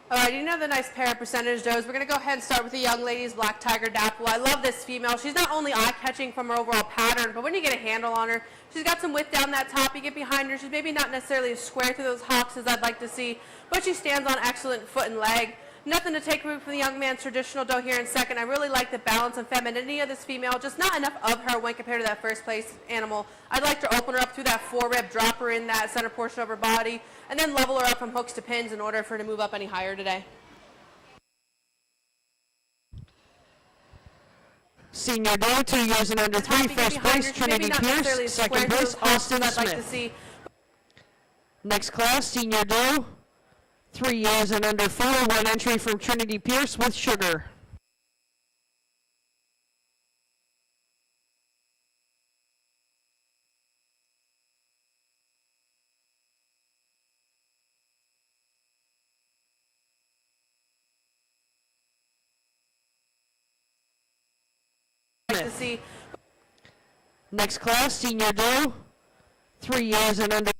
All right, another nice pair of percentage does. We're going to go ahead and start with the young lady's Black Tiger Dapple. I love this female. She's not only eye-catching from her overall pattern, but when you get a handle on her, she's got some width down that top. You get behind her, she's maybe not necessarily as square through those hocks as I'd like to see, but she stands on excellent foot and leg. Nothing to take away from the young man's traditional doe here in second. I really like the balance and femininity of this female, just not enough of her when compared to that first place animal. I'd like to open her up through that four-rib, drop her in that center portion of her body, and then level her up from hooks to pins in order for her to move up any higher today. Senior doe, 2 years and under 3, first place, Trinity Pierce, second place, Austin Smith. Next class, senior doe, 3 years and under 4, one entry from Trinity Pierce with Sugar. Next class, senior doe, 3 years and under.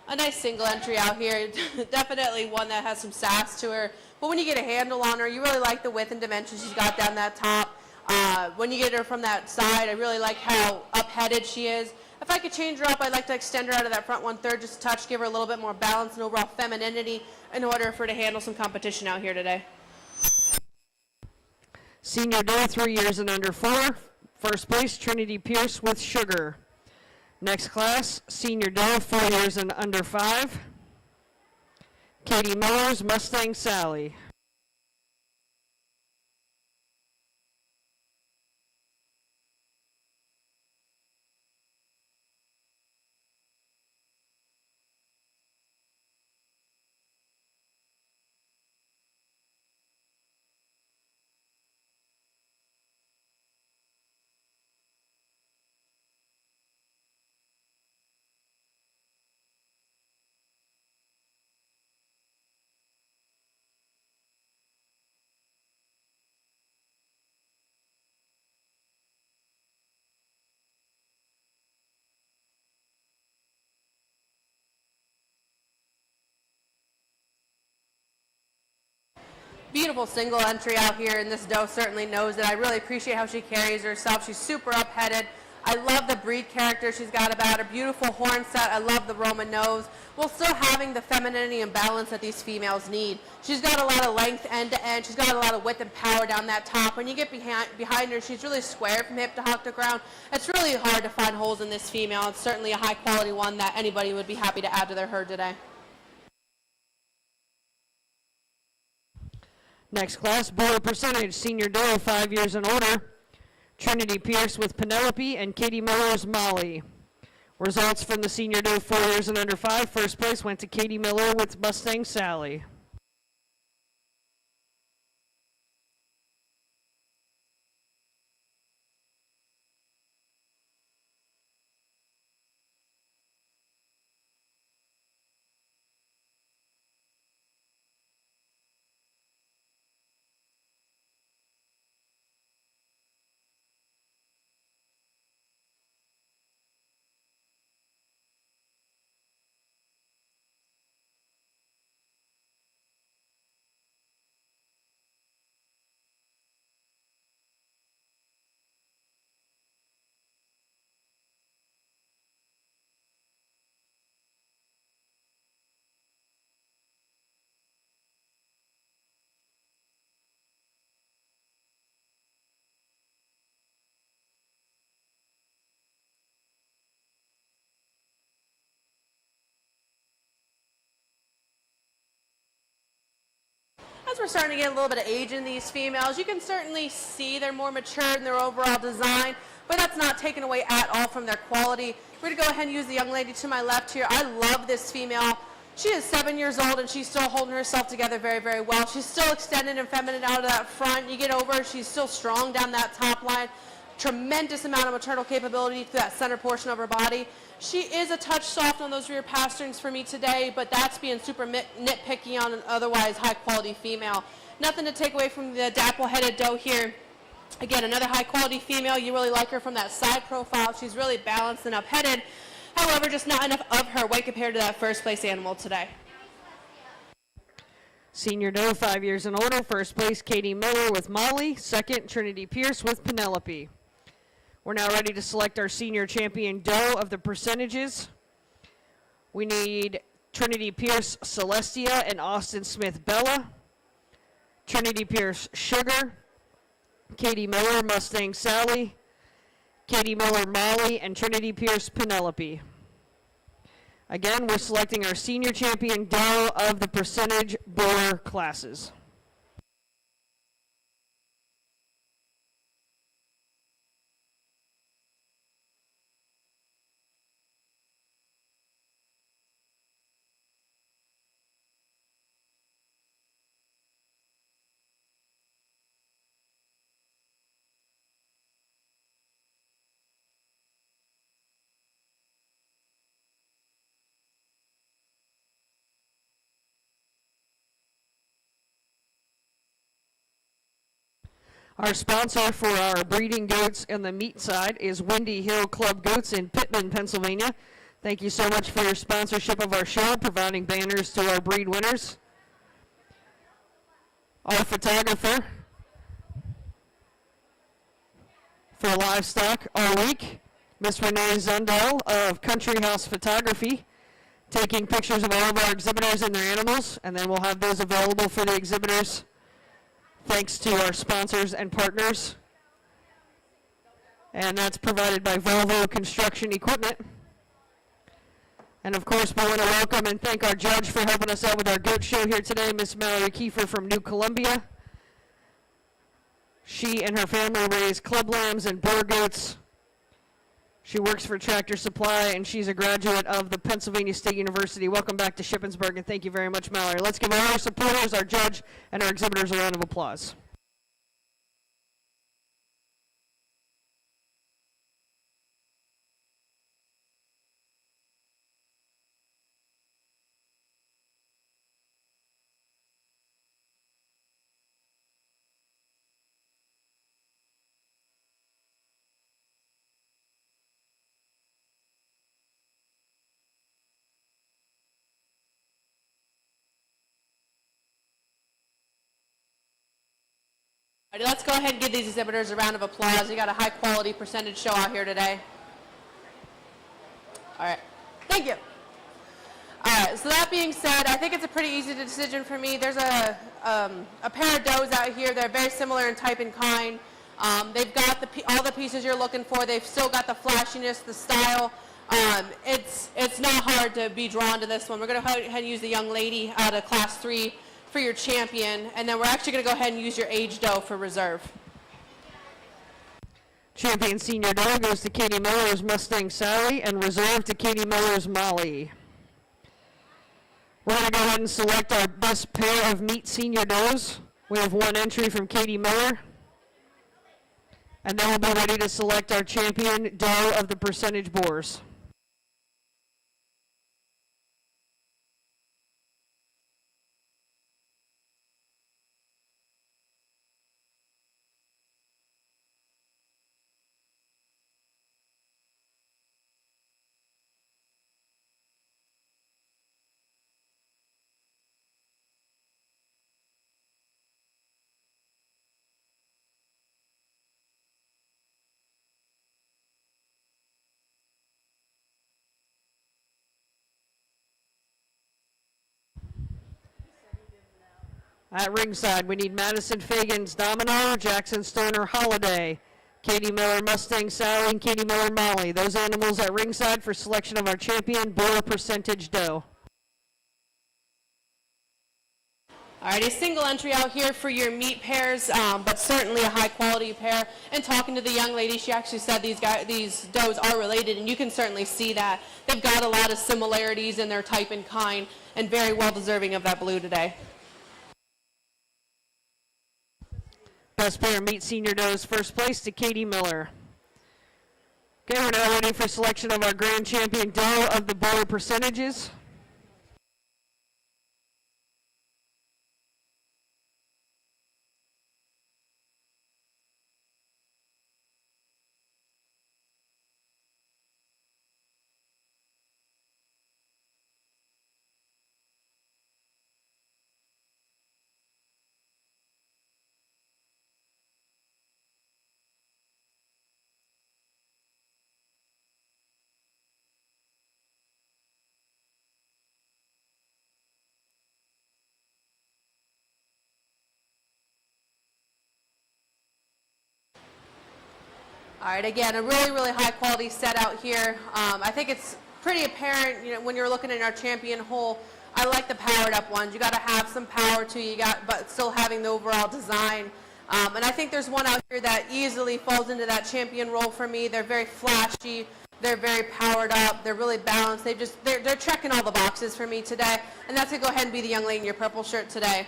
A nice single entry out here. Definitely one that has some sass to her. But when you get a handle on her, you really like the width and dimension she's got down that top. When you get her from that side, I really like how up-headed she is. If I could change her up, I'd like to extend her out of that front 1/3 just a touch, give her a little bit more balance and overall femininity in order for her to handle some competition out here today. Senior doe, 3 years and under 4, first place, Trinity Pierce with Sugar. Next class, senior doe, 4 years and under 5, Katie Miller's Mustang Sally. Beautiful single entry out here, and this doe certainly knows it. I really appreciate how she carries herself. She's super up-headed. I love the breed character she's got about her. Beautiful horn set. I love the Roman nose, while still having the femininity and balance that these females need. She's got a lot of length end to end. She's got a lot of width and power down that top. When you get behind her, she's really square from hip to hock to ground. It's really hard to find holes in this female. It's certainly a high-quality one that anybody would be happy to add to their herd today. Next class, Buller Percentage, senior doe, 5 years and older, Trinity Pierce with Penelope and Katie Miller's Molly. Results from the senior doe, 4 years and under 5, first place went to Katie Miller with Mustang Sally. we're starting to get a little bit of age in these females. You can certainly see they're more mature in their overall design, but that's not taken away at all from their quality. We're going to go ahead and use the young lady to my left here. I love this female. She is 7 years old, and she's still holding herself together very, very well. She's still extended and feminine out of that front. You get over, she's still strong down that top line. Tremendous amount of maternal capability through that center portion of her body. She is a touch soft on those rear pasterns for me today, but that's being super nitpicky on an otherwise high-quality female. Nothing to take away from the dapple-headed doe here. Again, another high-quality female. You really like her from that side profile. She's really balanced and up-headed. However, just not enough of her weight compared to that first-place animal today. Senior doe, 5 years and older. First place, Katie Miller with Molly. Second, Trinity Pierce with Penelope. We're now ready to select our senior champion doe of the percentages. We need Trinity Pierce Celestia and Austin Smith Bella. Trinity Pierce Sugar. Katie Miller Mustang Sally. Katie Miller Molly, and Trinity Pierce Penelope. Again, we're selecting our senior champion doe of the percentage boar classes. Our sponsor for our breeding goats on the meat side is Windy Hill Club Goats in Pittman, Pennsylvania. Thank you so much for your sponsorship of our show, providing banners to our breed winners. Our photographer for livestock all week, Miss Renee Zundel of Country House Photography, taking pictures of all of our exhibitors and their animals, and then we'll have those available for the exhibitors. Thanks to our sponsors and partners. And that's provided by Volvo Construction Equipment. And of course, we want to welcome and thank our judge for helping us out with our goat show here today, Miss Mallory Kiefer from New Columbia. She and her family raise club lambs and boar goats. She works for Tractor Supply, and she's a graduate of the Pennsylvania State University. Welcome back to Shippensburg, and thank you very much, Mallory. Let's give all our supporters, our judge, and our exhibitors a round of applause. All right, let's go ahead and give these exhibitors a round of applause. You got a high-quality percentage show out here today. All right, thank you. All right, so that being said, I think it's a pretty easy decision for me. There's a pair of does out here. They're very similar in type and kind. They've got all the pieces you're looking for. They've still got the flashiness, the style. It's not hard to be drawn to this one. We're going to go ahead and use the young lady out of Class 3 for your champion, and then we're actually going to go ahead and use your age doe for reserve. Champion senior doe goes to Katie Miller's Mustang Sally, and reserve to Katie Miller's Molly. We're going to go ahead and select our best pair of meat senior does. We have one entry from Katie Miller. And then we'll be ready to select our champion doe of the percentage boars. At ringside, we need Madison Fagan's Domino, Jackson Stoner Holiday, Katie Miller Mustang Sally, and Katie Miller Molly. Those animals at ringside for selection of our champion boar percentage doe. Alrighty, single entry out here for your meat pairs, but certainly a high quality pair. And talking to the young lady, she actually said these does are related, and you can certainly see that. They've got a lot of similarities in their type and kind, and very well deserving of that blue today. Best pair meat senior does first place to Katie Miller. Okay, we're now ready for selection of our grand champion doe of the board percentages. All right, again, a really, really high quality set out here. I think it's pretty apparent, when you're looking at our champion hole. I like the powered up ones. You got to have some power to you, but still having the overall design. And I think there's one out here that easily falls into that champion role for me. They're very flashy. They're very powered up. They're really balanced. They're checking all the boxes for me today. And that's going to go ahead and be the young lady in your purple shirt today.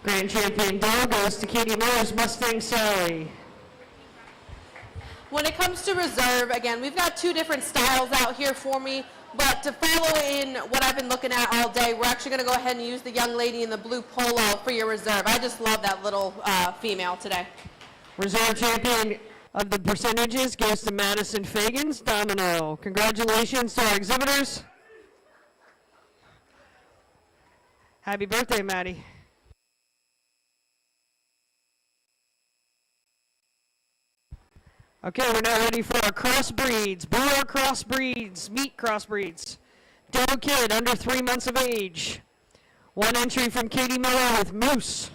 Grand champion doe goes to Katie Miller's Mustang Sally. When it comes to reserve, again, we've got two different styles out here for me, but to follow in what I've been looking at all day, we're actually going to go ahead and use the young lady in the blue polo for your reserve. I just love that little female today. Reserve champion of the percentages goes to Madison Fagans, Domino. Congratulations to our exhibitors. Happy birthday, Maddie. Okay, we're now ready for our crossbreeds, Brewer crossbreeds, meat crossbreeds. Doe kid under 3 months of age. One entry from Katie Miller with Moose.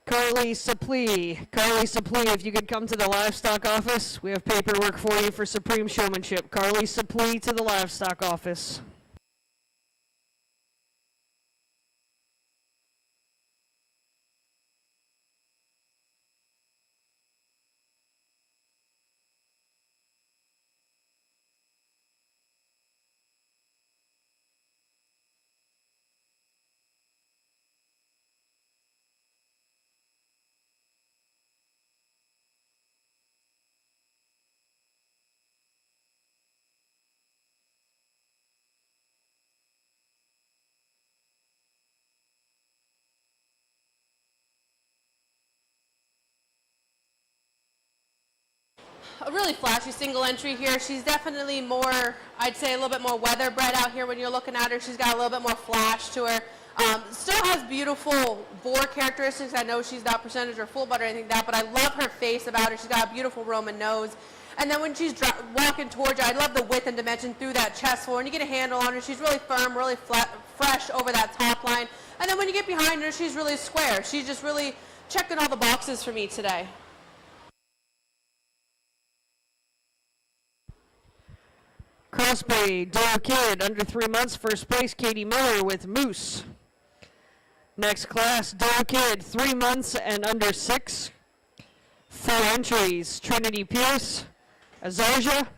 Carly Saplee. Carly Saplee, if you could come to the livestock office, we have paperwork for you for supreme showmanship. Carly Saplee to the livestock office. A really flashy single entry here. She's definitely more, I'd say, a little bit more weather bred out here when you're looking at her. She's got a little bit more flash to her. Still has beautiful boar characteristics. I know she's not percentage or full butt or anything like that, but I love her face about her. She's got a beautiful Roman nose. And then when she's walking towards you, I love the width and dimension through that chest floor. And you get a handle on her, she's really firm, really flat, fresh over that top line. And then when you get behind her, she's really square. She's just really checking all the boxes for me today. Crossbreed, Doe kid, under 3 months, first place, Katie Miller with Moose. Next class, Doe kid, 3 months and under 6. 4 entries, Trinity Pierce, Azarja,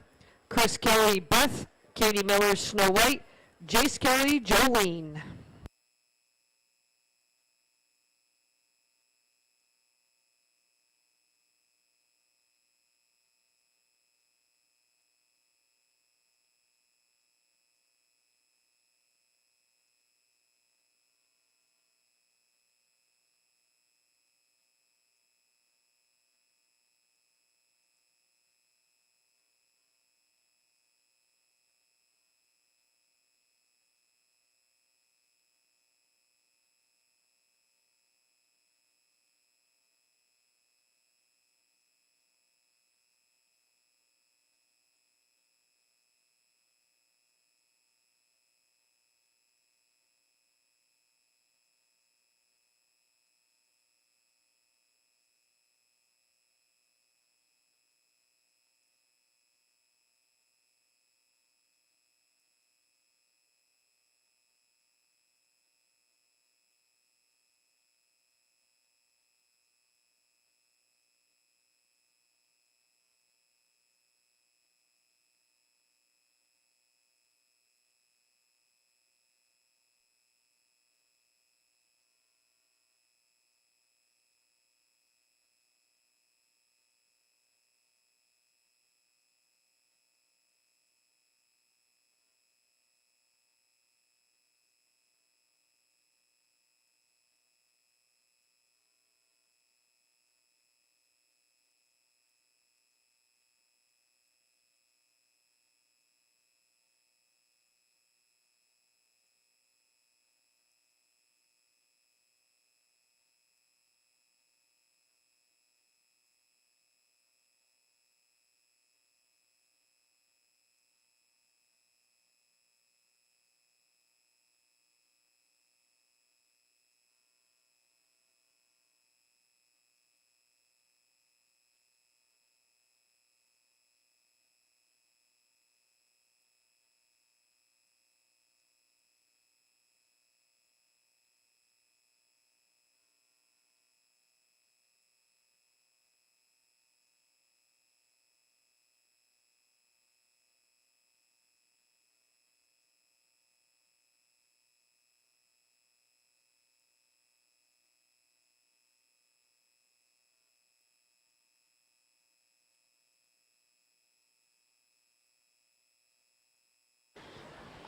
Chris Kelly, Beth, Katie Miller, Snow White, Jace Kelly, Jolene.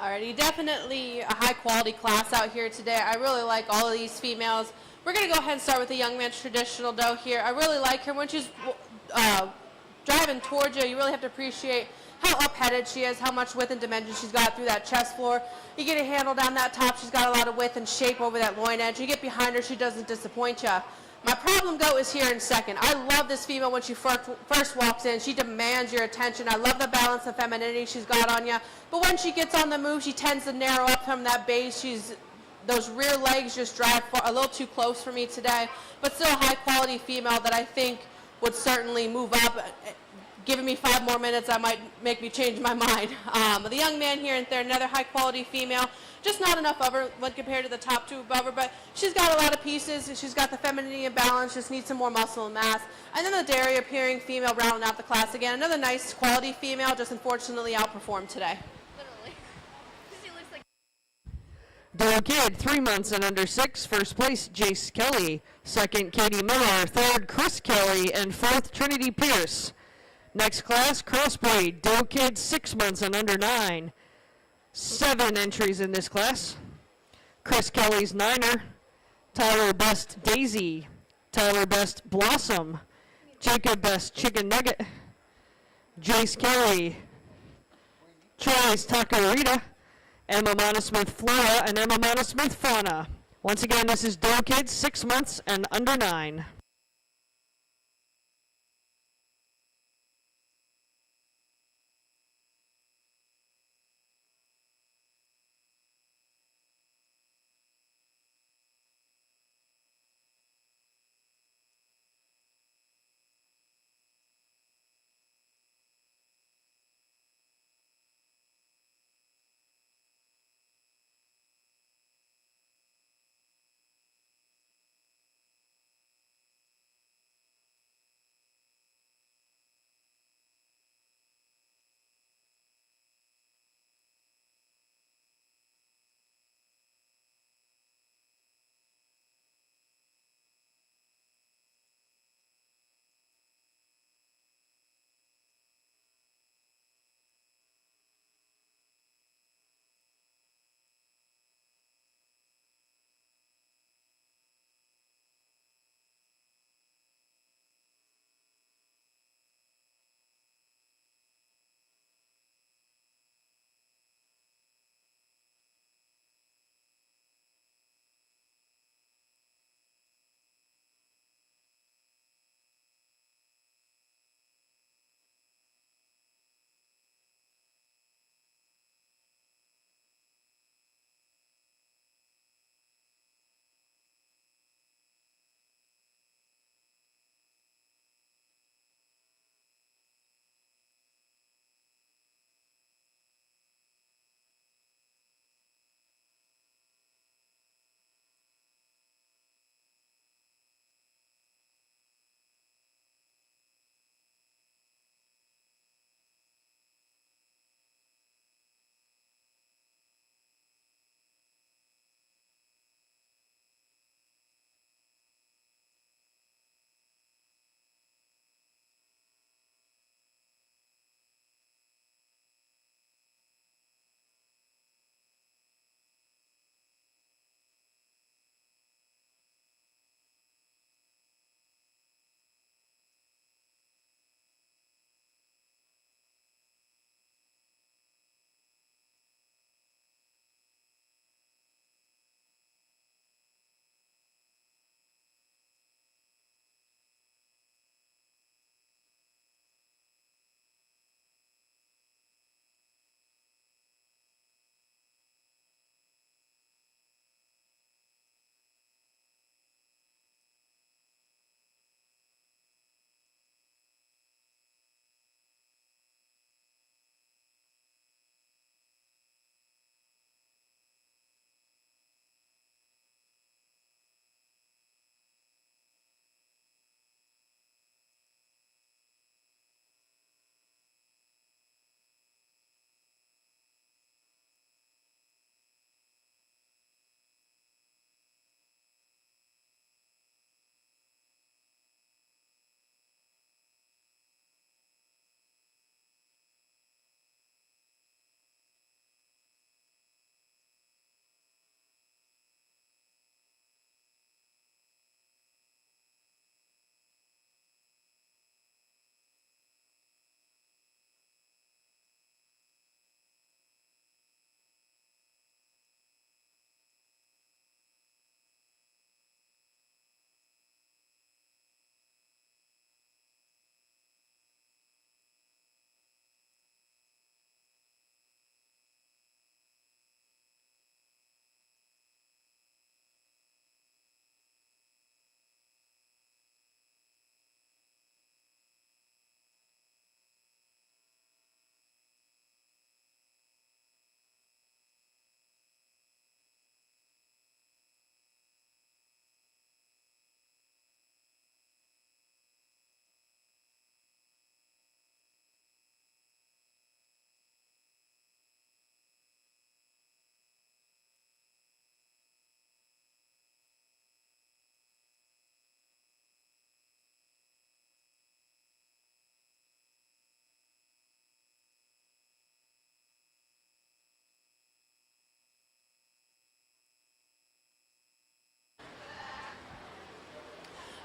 Alrighty, definitely a high quality class out here today. I really like all of these females. We're going to go ahead and start with the young man's traditional doe here. I really like her. When she's driving towards you, you really have to appreciate how up-headed she is, how much width and dimension she's got through that chest floor. You get a handle down that top, she's got a lot of width and shape over that loin edge. You get behind her, she doesn't disappoint you. My problem, though, is here in second. I love this female when she first walks in. She demands your attention. I love the balance of femininity she's got on you. But when she gets on the move, she tends to narrow up from that base. Those rear legs just drive a little too close for me today. But still a high-quality female that I think would certainly move up. Giving me 5 more minutes, I might make me change my mind. The young man here and there, another high-quality female. Just not enough of her when compared to the top 2 above her, but she's got a lot of pieces. She's got the femininity and balance, just needs some more muscle and mass. And then the dairy appearing female rounding out the class again. Another nice quality female, just unfortunately outperformed today. Literally. She looks like... Doe Kid, 3 months and under 6. First place, Jace Kelly. Second, Katie Miller. Third, Chris Kelly. And fourth, Trinity Pierce. Next class, Crossbreed. Doe Kid, 6 months and under 9. 7 entries in this class. Chris Kelly's Niner. Tyler Best Daisy. Tyler Best Blossom. Jacob Best Chicken Nugget. Jace Kelly. Troy's Takarita. Emma Monosmith Flora and Emma Monosmith Fauna. Once again, this is Doe Kid, 6 months and under 9.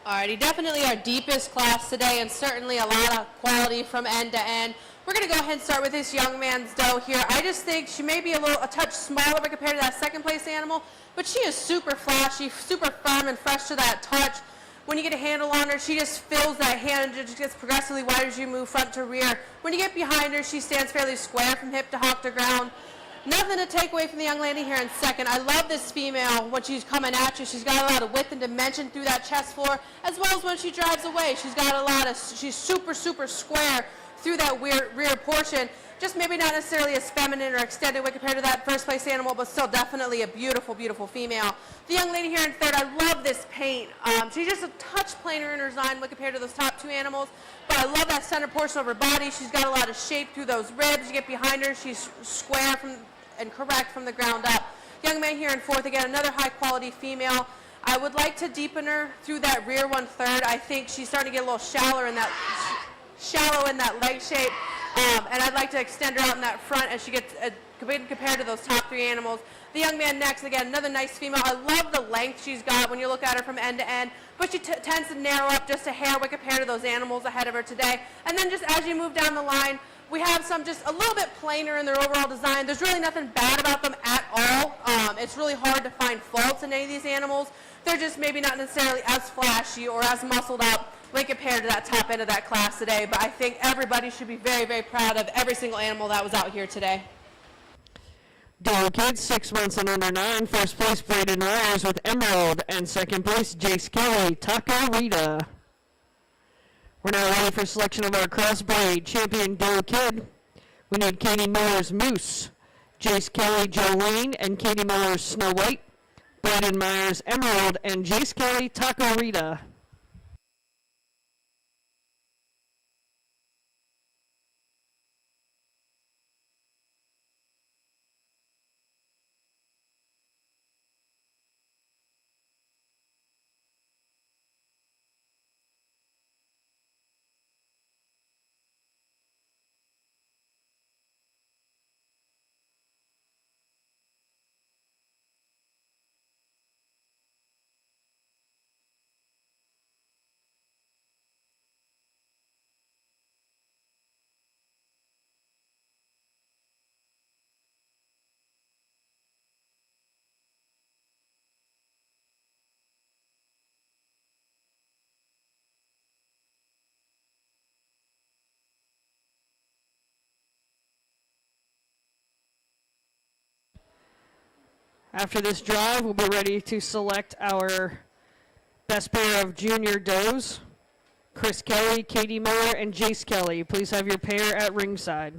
Alrighty, definitely our deepest class today, and certainly a lot of quality from end to end. We're going to go ahead and start with this young man's doe here. I just think she may be a touch smaller compared to that second place animal, but she is super flashy, super firm and fresh to that touch. When you get a handle on her, she just fills that hand and just gets progressively wider as you move front to rear. When you get behind her, she stands fairly square from hip to hock to ground. Nothing to take away from the young lady here in second. I love this female when she's coming at you. She's got a lot of width and dimension through that chest floor, as well as when she drives away. She's super, super square through that rear portion. Just maybe not necessarily as feminine or extended weight compared to that first place animal, but still definitely a beautiful, beautiful female. The young lady here in third, I love this paint. She's just a touch plainer in her design when compared to those top two animals, but I love that center portion of her body. She's got a lot of shape through those ribs. You get behind her, she's square and correct from the ground up. Young man here in fourth, again, another high quality female. I would like to deepen her through that rear one third. I think she's starting to get a little shallow in that leg shape. And I'd like to extend her out in that front as she gets compared to those top three animals. The young man next, again, another nice female. I love the length she's got when you look at her from end to end, but she tends to narrow up just a hair when compared to those animals ahead of her today. And then just as you move down the line, we have some just a little bit plainer in their overall design. There's really nothing bad about them at all. It's really hard to find faults in any of these animals. They're just maybe not necessarily as flashy or as muscled up when compared to that top end of that class today. But I think everybody should be very, very proud of every single animal that was out here today. Doe Kids, 6 months and under 9. First place, Braden Myers with Emerald. And second place, Jace Kelly, Taco Rita. We're now ready for selection of our crossbreed champion Doe Kid. We need Katie Miller's Moose, Jace Kelly Jolene, and Katie Miller's Snow White, Braden Myers Emerald, and Jace Kelly Taco Rita. After this drive, we'll be ready to select our best pair of junior does. Chris Kelly, Katie Miller, and Jace Kelly. Please have your pair at ringside.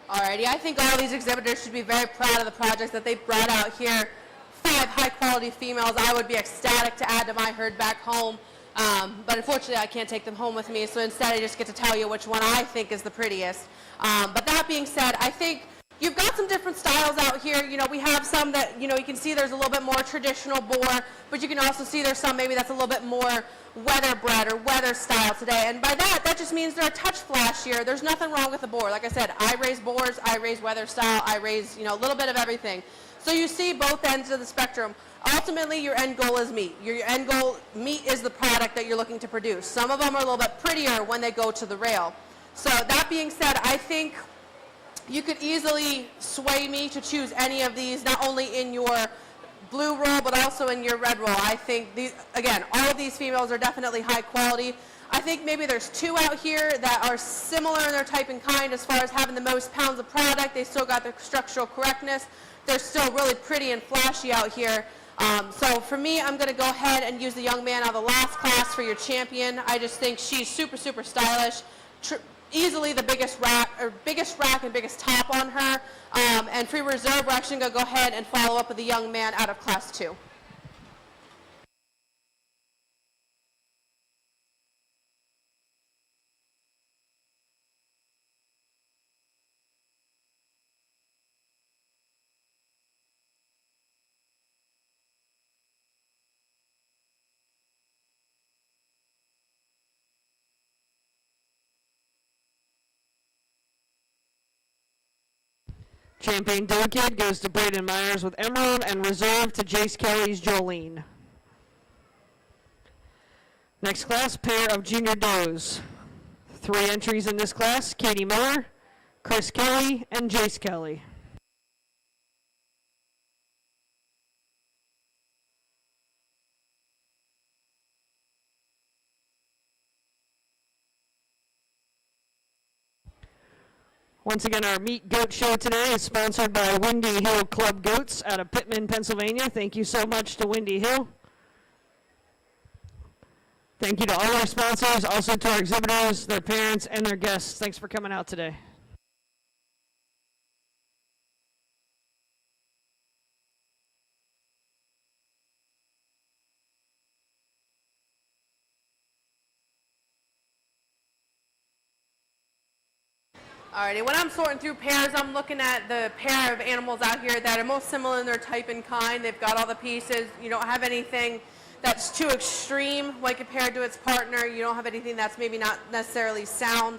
Alrighty, I think all these exhibitors should be very proud of the projects that they brought out here. 5 high-quality females I would be ecstatic to add to my herd back home. But unfortunately, I can't take them home with me, so instead I just get to tell you which one I think is the prettiest. But that being said, I think you've got some different styles out here. You know, we have some that, you can see there's a little bit more traditional boar, but you can also see there's some maybe that's a little bit more weather bred or weather style today. And by that just means they're a touch flashier. There's nothing wrong with a boar. Like I said, I raise boars, I raise weather style, I raise, a little bit of everything. So you see both ends of the spectrum. Ultimately, your end goal is meat. Your end goal, meat is the product that you're looking to produce. Some of them are a little bit prettier when they go to the rail. So that being said, I think you could easily sway me to choose any of these, not only in your blue roll, but also in your red roll. I think, again, all of these females are definitely high quality. I think maybe there's 2 out here that are similar in their type and kind as far as having the most pounds of product. They still got their structural correctness. They're still really pretty and flashy out here. So for me, I'm going to go ahead and use the young man out of the last class for your champion. I just think she's super, super stylish. Easily the biggest rack and biggest top on her. And for reserve, we're actually going to go ahead and follow up with the young man out of class 2. Champion Doe Kid goes to Braden Myers with Emerald, and reserve to Jace Kelly's Jolene. Next class, pair of junior does. 3 entries in this class: Katie Miller, Chris Kelly, and Jace Kelly. Once again, our Meet Goat Show today is sponsored by Windy Hill Club Goats out of Pittman, Pennsylvania. Thank you so much to Windy Hill. Thank you to all our sponsors, also to our exhibitors, their parents, and their guests. Thanks for coming out today. Alrighty, when I'm sorting through pairs, I'm looking at the pair of animals out here that are most similar in their type and kind. They've got all the pieces. You don't have anything that's too extreme when compared to its partner. You don't have anything that's maybe not necessarily sound.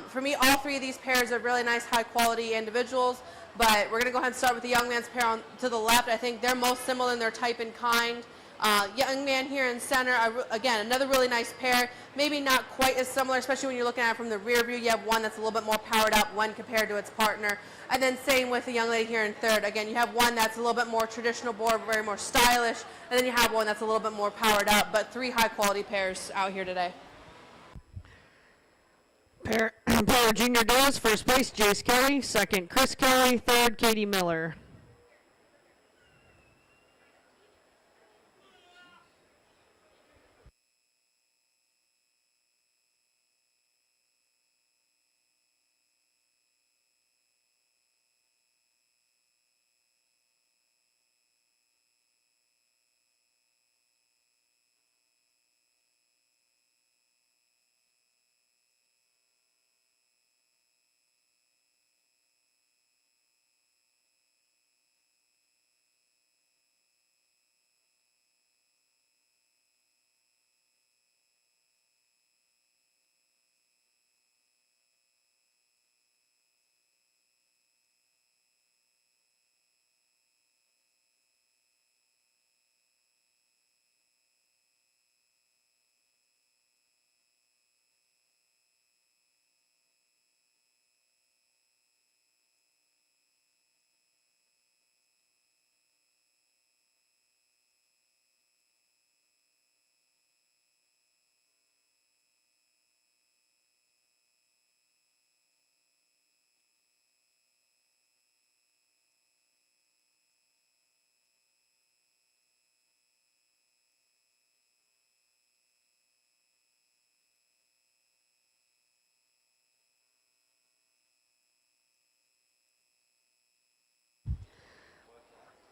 For me, all 3 of these pairs are really nice, high-quality individuals, but we're going to go ahead and start with the young man's pair on to the left. I think they're most similar in their type and kind. Young man here in center, again, another really nice pair. Maybe not quite as similar, especially when you're looking at it from the rear view. You have one that's a little bit more powered up when compared to its partner. And then same with the young lady here in third. Again, you have one that's a little bit more traditional board, very more stylish. And then you have one that's a little bit more powered up, but 3 high-quality pairs out here today. Pair of junior does. First place, Jace Kelly. Second, Chris Kelly. Third, Katie Miller.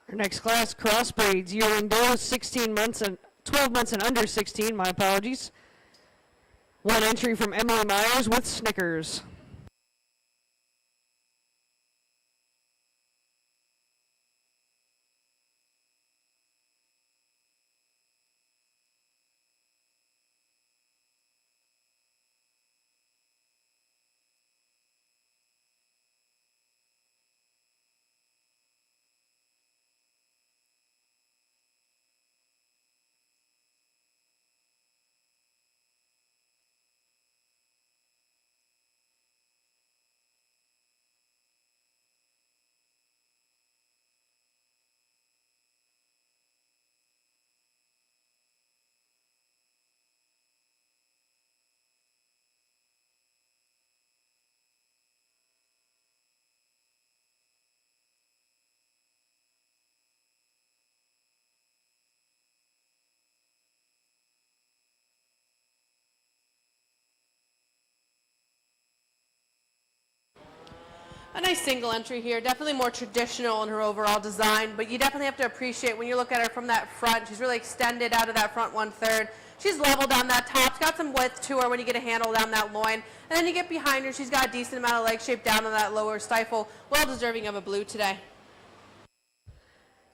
Our next class, crossbreeds, yearling does, 12 months and under 16, my apologies. 1 entry from Emily Myers with Snickers. A nice single entry here, definitely more traditional in her overall design, but you definitely have to appreciate when you look at her from that front, she's really extended out of that front 1/3. She's level down that top, she's got some width to her when you get a handle down that loin, and then you get behind her, she's got a decent amount of leg shape down on that lower stifle, well deserving of a blue today.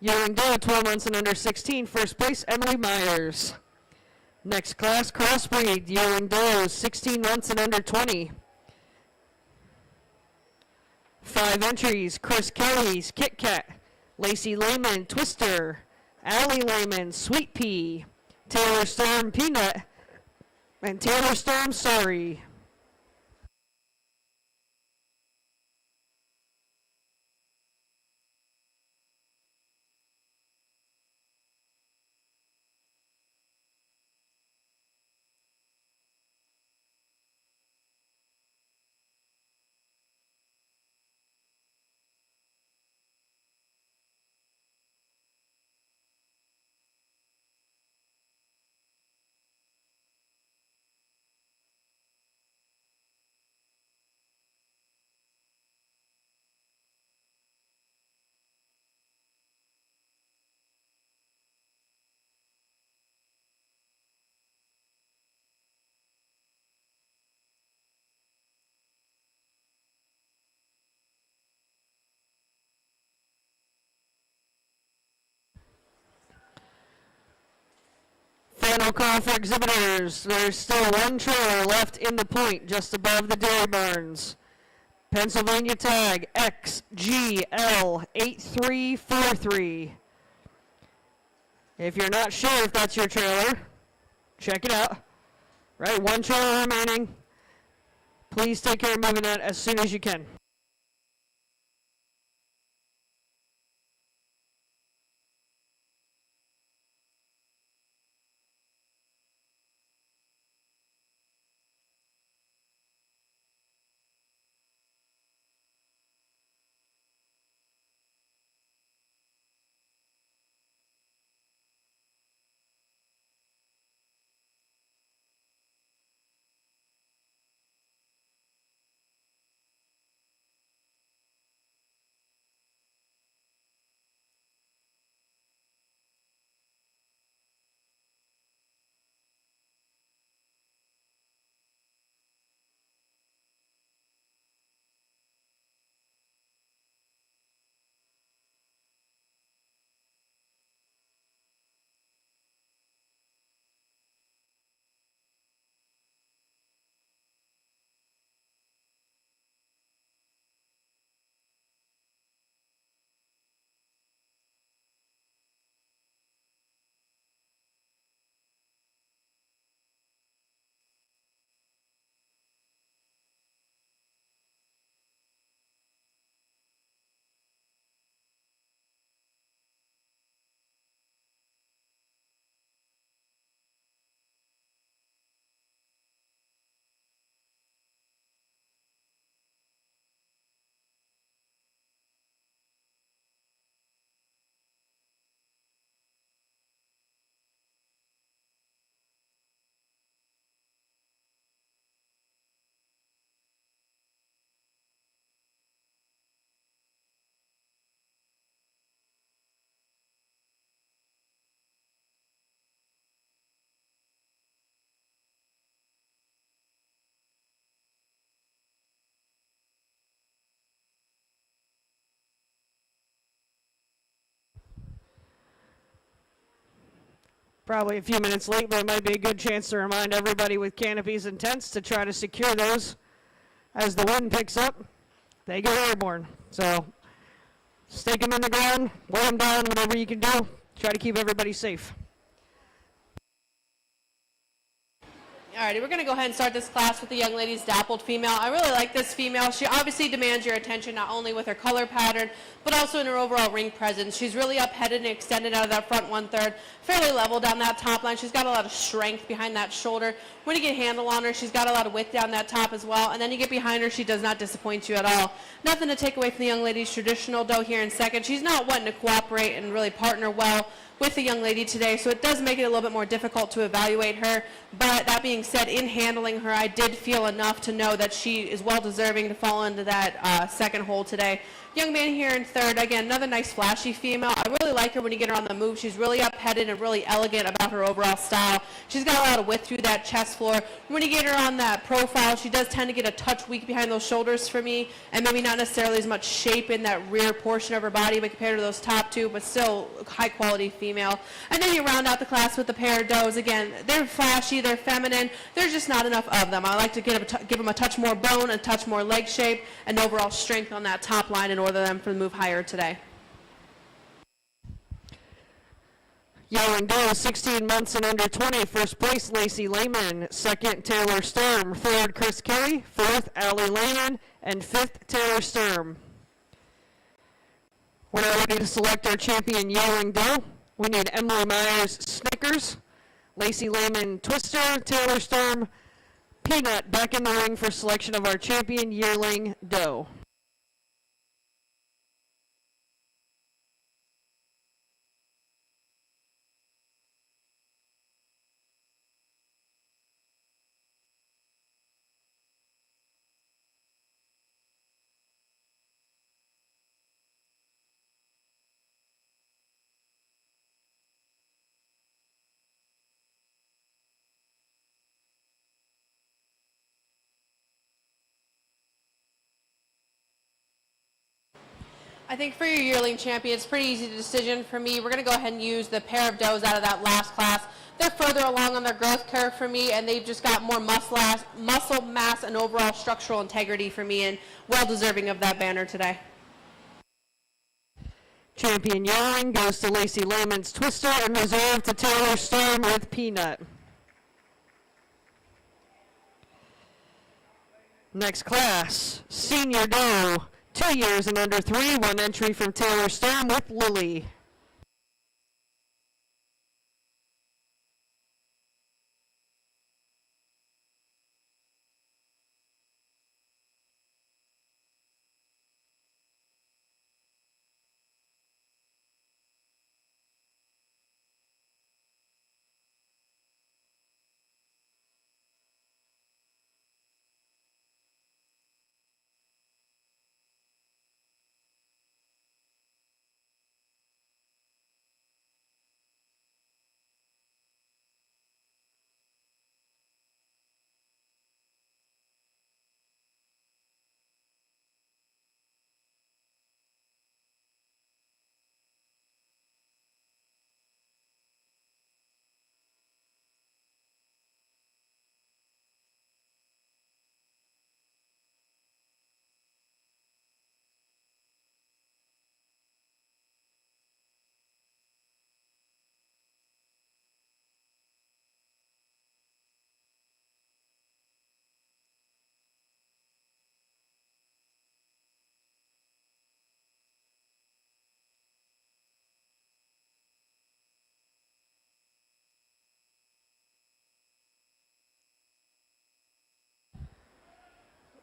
Yearling doe, 12 months and under 16, first place, Emily Myers. Next class, crossbreed, yearling does, 16 months and under 20. 5 entries, Chris Kelly's Kit Kat, Lacey Lehman Twister, Allie Lehman Sweet Pea, Taylor Storm Peanut, and Taylor Storm Sorry. Final call for exhibitors. There's still one trailer left in the point just above the dairy barns. Pennsylvania tag XGL8343. If you're not sure if that's your trailer, check it out. Right, one trailer remaining. Please take care of moving that as soon as you can. Probably a few minutes late, but it might be a good chance to remind everybody with canopies and tents to try to secure those as the wind picks up. They go airborne. So stake them in the ground, weigh them down, whatever you can do. Try to keep everybody safe. Alrighty, we're going to go ahead and start this class with the young lady's dappled female. I really like this female. She obviously demands your attention not only with her color pattern, but also in her overall ring presence. She's really up-headed and extended out of that front 1/3, fairly level down that top line. She's got a lot of strength behind that shoulder. When you get handle on her, she's got a lot of width down that top as well. And then you get behind her, she does not disappoint you at all. Nothing to take away from the young lady's traditional dough here in second. She's not wanting to cooperate and really partner well with the young lady today, so it does make it a little bit more difficult to evaluate her. But that being said, in handling her, I did feel enough to know that she is well deserving to fall into that second hole today. Young man here in third, again, another nice flashy female. I really like her when you get her on the move. She's really up-headed and really elegant about her overall style. She's got a lot of width through that chest floor. When you get her on that profile, she does tend to get a touch weak behind those shoulders for me, and maybe not necessarily as much shape in that rear portion of her body, but compared to those top two, but still high-quality female. And then you round out the class with the pair of does. Again, they're flashy, they're feminine. There's just not enough of them. I like to give them a touch more bone, a touch more leg shape, and overall strength on that top line in order for them to move higher today. Yearling doe, 16 months and under 20. First place, Lacey Lehman. Second, Taylor Sturm. Third, Chris Kelly. Fourth, Allie Lehman. And fifth, Taylor Sturm. We're now ready to select our champion yearling doe. We need Emily Myers Snickers, Lacey Lehman Twister, Taylor Sturm Peanut back in the ring for selection of our champion yearling doe. I think for your yearling champion, it's a pretty easy decision for me. We're going to go ahead and use the pair of does out of that last class. They're further along on their growth curve for me, and they've just got more muscle mass and overall structural integrity for me, and well deserving of that banner today. Champion yearling goes to Lacey Lehman's Twister and reserved to Taylor Sturm with Peanut. Next class, senior doe. 2 years and under 3, 1 entry from Taylor Sturm with Lily.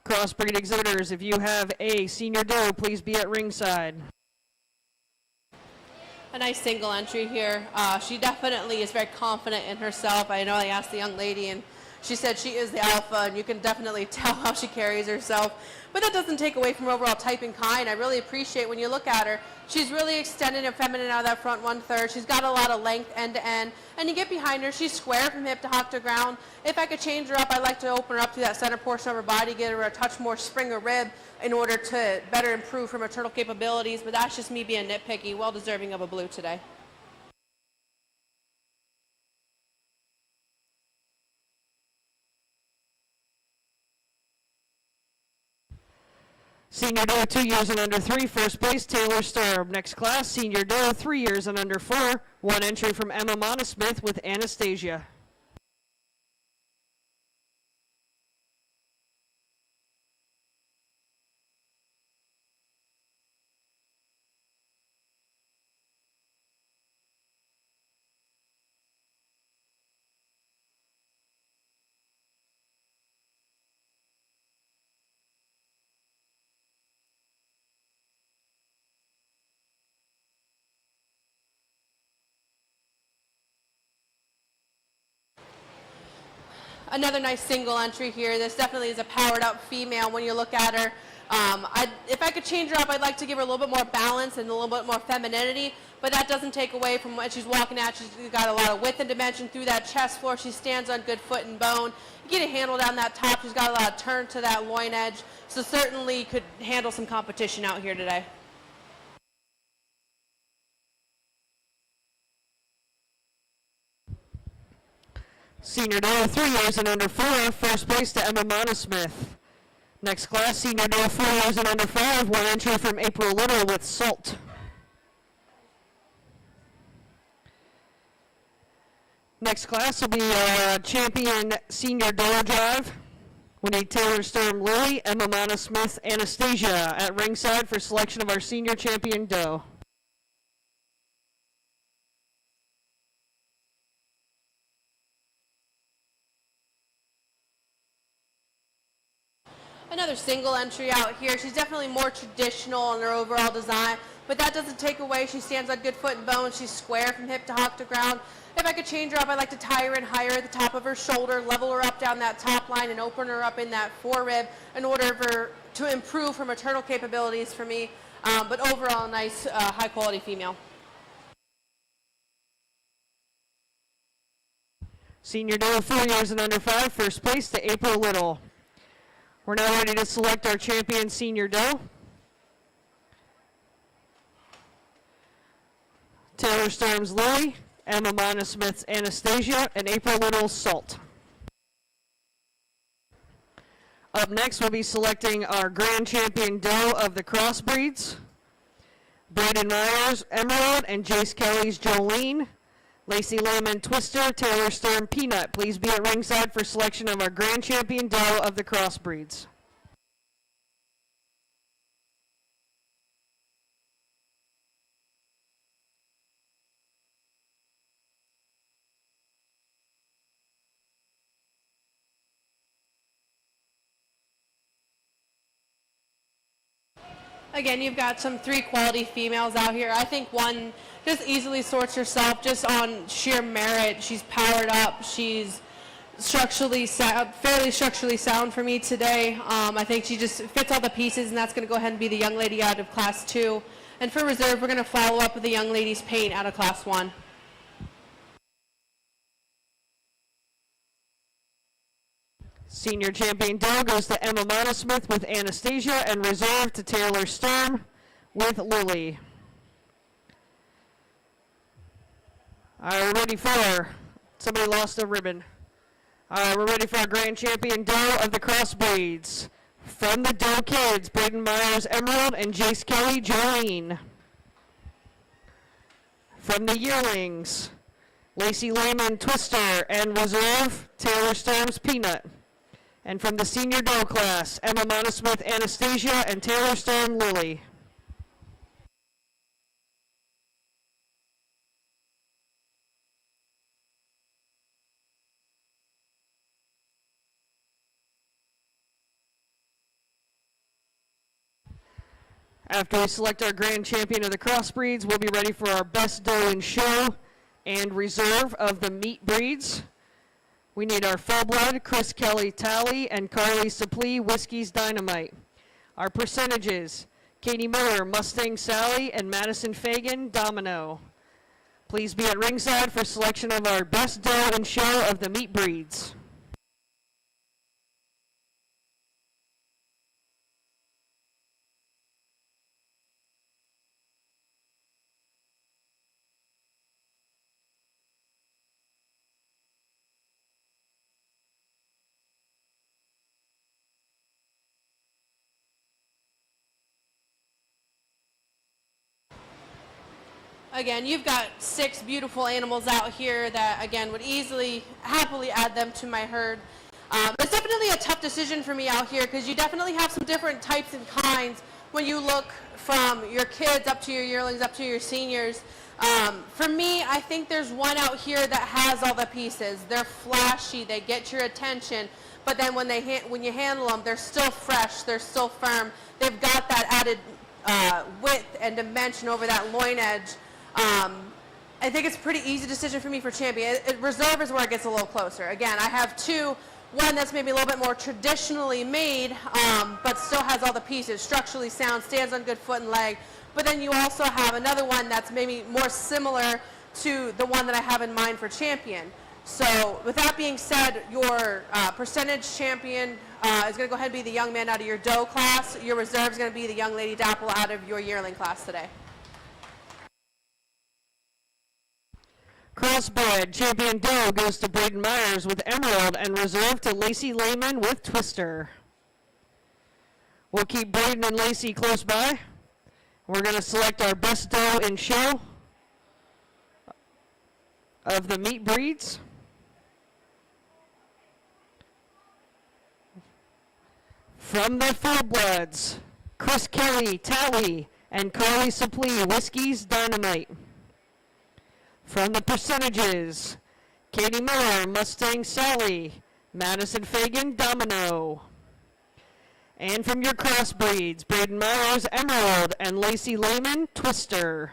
Crossbreed exhibitors, if you have a senior doe, please be at ringside. A nice single entry here. She definitely is very confident in herself. I know I asked the young lady, and she said she is the alpha, and you can definitely tell how she carries herself. But that doesn't take away from her overall type and kind. I really appreciate when you look at her, she's really extended and feminine out of that front 1/3. She's got a lot of length end to end. And you get behind her, she's square from hip to hock to ground. If I could change her up, I'd like to open her up to that center portion of her body, get her a touch more spring or rib in order to better improve her maternal capabilities. But that's just me being nitpicky, well deserving of a blue today. Senior doe, 2 years and under 3, first place, Taylor Sturm. Next class, senior doe, 3 years and under 4, 1 entry from Emma Monosmith with Anastasia. Another nice single entry here. This definitely is a powered up female when you look at her. If I could change her up, I'd like to give her a little bit more balance and a little bit more femininity, but that doesn't take away from when she's walking out. She's got a lot of width and dimension through that chest floor. She stands on good foot and bone. You get a handle down that top. She's got a lot of turn to that loin edge, so certainly could handle some competition out here today. Senior doe, 3 years and under 4, first place to Emma Monosmith. Next class, senior doe, 4 years and under 5, one entry from April Little with Salt. Next class will be champion senior doe drive. We need Taylor Sturm Lily, Emma Monosmith, Anastasia at ringside for selection of our senior champion doe. Another single entry out here. She's definitely more traditional in her overall design, but that doesn't take away. She stands on good foot and bone. She's square from hip to hock to ground. If I could change her up, I'd like to tie her in higher at the top of her shoulder, level her up down that top line, and open her up in that forerib in order for to improve her maternal capabilities for me. But overall, a nice, high-quality female. Senior doe, 4 years and under 5, first place to April Little. We're now ready to select our champion senior doe. Taylor Sturm's Lily, Emma Monosmith's Anastasia, and April Little's Salt. Up next, we'll be selecting our grand champion doe of the crossbreeds. Braden Myers, Emerald, and Jace Kelly's Jolene. Lacey Lehman, Twister, Taylor Sturm, Peanut. Please be at ringside for selection of our grand champion doe of the crossbreeds. Again, you've got some 3 quality females out here. I think one just easily sorts herself just on sheer merit. She's powered up. She's fairly structurally sound for me today. I think she just fits all the pieces, and that's going to go ahead and be the young lady out of Class 2. And for reserve, we're going to follow up with the young lady's paint out of Class 1. Senior champion doe goes to Emma Monosmith with Anastasia, and reserve to Taylor Sturm with Lily. All right, we're ready for, somebody lost a ribbon. All right, we're ready for our grand champion doe of the crossbreeds. From the Doe Kids, Braden Myers, Emerald, and Jace Kelly, Jolene. From the Yearlings, Lacey Lehman, Twister, and reserve, Taylor Sturm's Peanut. And from the senior doe class, Emma Monosmith, Anastasia, and Taylor Sturm, Lily. After we select our grand champion of the crossbreeds, we'll be ready for our best doe in show and reserve of the meat breeds. We need our full-blood, Chris Kelly Tally, and Carly Suplee, Whiskey's Dynamite. Our percentages, Katie Miller, Mustang Sally, and Madison Fagan, Domino. Please be at ringside for selection of our best doe in show of the meat breeds. Again, you've got 6 beautiful animals out here that, again, would happily add them to my herd. It's definitely a tough decision for me out here because you definitely have some different types and kinds when you look from your kids up to your yearlings, up to your seniors. For me, I think there's one out here that has all the pieces. They're flashy, they get your attention, but then when you handle them, they're still fresh, they're still firm. They've got that added width and dimension over that loin edge. I think it's a pretty easy decision for me for champion. Reserve is where it gets a little closer. Again, I have 2 one that's maybe a little bit more traditionally made, but still has all the pieces, structurally sound, stands on good foot and leg. But then you also have another one that's maybe more similar to the one that I have in mind for champion. So with that being said, your percentage champion is going to go ahead and be the young man out of your doe class. Your reserve is going to be the young lady dapple out of your yearling class today. Crossbred champion doe goes to Braden Myers with Emerald, and reserve to Lacey Lehman with Twister. We'll keep Braden and Lacey close by. We're going to select our best doe in show of the meat breeds. From the full-bloods, Chris Kelly, Tally, and Carly Suplee, Whiskey's Dynamite. From the percentages, Katie Miller, Mustang Sally, Madison Fagan, Domino. And from your crossbreeds, Braden Myers, Emerald, and Lacey Lehman, Twister.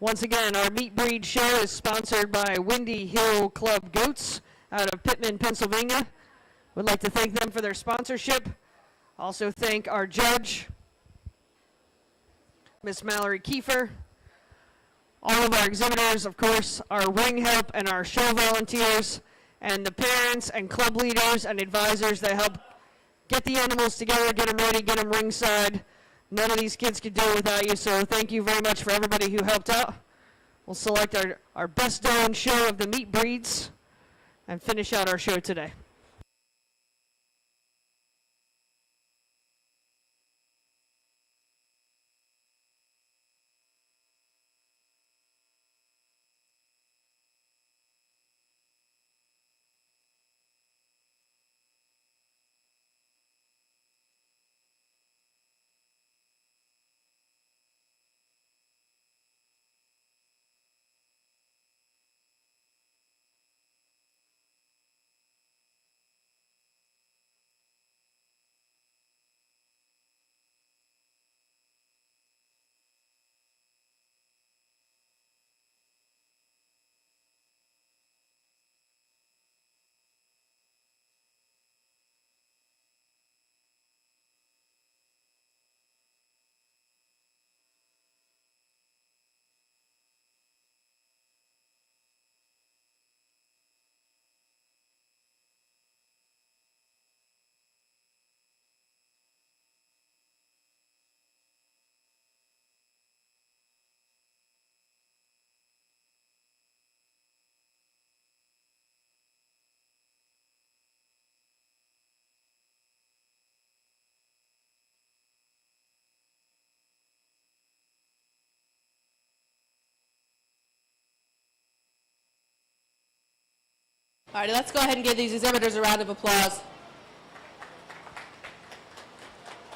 Once again, our meat breed show is sponsored by Windy Hill Club Goats out of Pittman, Pennsylvania. We'd like to thank them for their sponsorship. Also thank our judge, Miss Mallory Kiefer. All of our exhibitors, of course, our ring help and our show volunteers, and the parents and club leaders and advisors that help get the animals together, get them ready, get them ringside. None of these kids could do it without you, so thank you very much for everybody who helped out. We'll select our best doe and show of the meat breeds and finish out our show today. All right, let's go ahead and give these exhibitors a round of applause.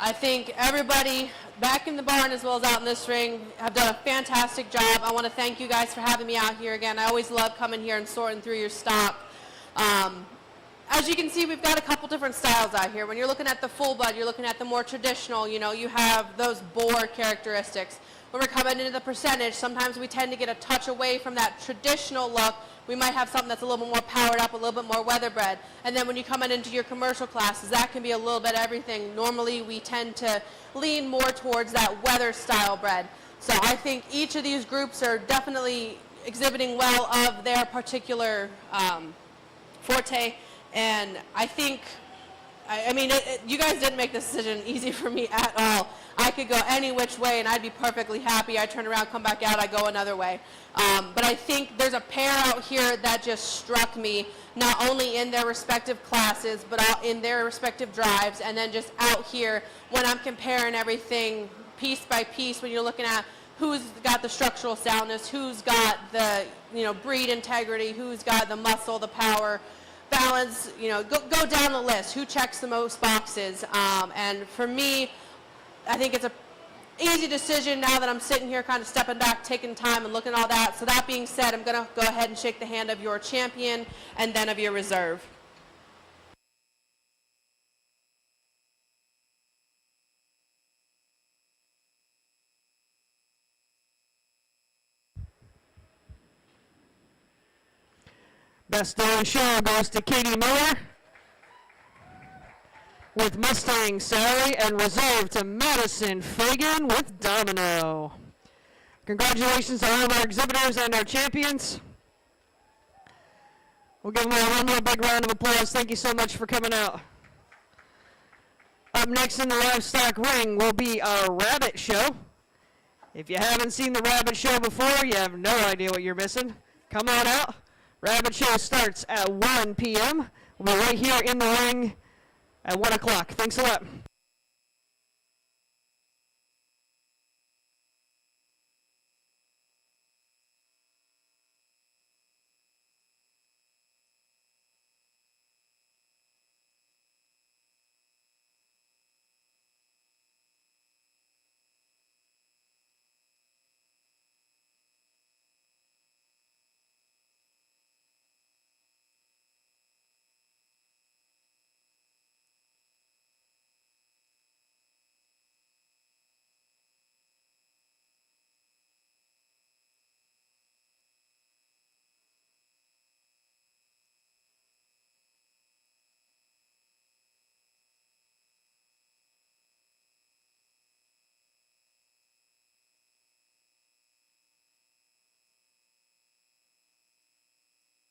I think everybody back in the barn as well as out in this ring have done a fantastic job. I want to thank you guys for having me out here again. I always love coming here and sorting through your stock. As you can see, we've got a couple different styles out here. When you're looking at the full blood, you're looking at the more traditional, you know, you have those boar characteristics. When we're coming into the percentage, sometimes we tend to get a touch away from that traditional look. We might have something that's a little bit more powered up, a little bit more weatherbred. And then when you come into your commercial classes, that can be a little bit everything. Normally, we tend to lean more towards that weather style bred. So I think each of these groups are definitely exhibiting well of their particular forte. And I think, I mean, you guys didn't make this decision easy for me at all. I could go any which way and I'd be perfectly happy. I turn around, come back out, I go another way. But I think there's a pair out here that just struck me, not only in their respective classes, but out in their respective drives, and then just out here when I'm comparing everything piece by piece, when you're looking at who's got the structural soundness, who's got the breed integrity, who's got the muscle, the power. balance, go down the list. Who checks the most boxes? And for me, I think it's a easy decision now that I'm sitting here kind of stepping back, taking time and looking at all that. So that being said, I'm going to go ahead and shake the hand of your champion and then of your reserve. Best of the show goes to Katie Miller with Mustang Sally, and reserve to Madison Fagan with Domino. Congratulations to all of our exhibitors and our champions. We'll give them all one more big round of applause. Thank you so much for coming out. Up next in the livestock ring will be our rabbit show. If you haven't seen the rabbit show before, you have no idea what you're missing. Come on out. Rabbit show starts at 1 p.m. We'll be right here in the ring at 1 o'clock. Thanks a lot.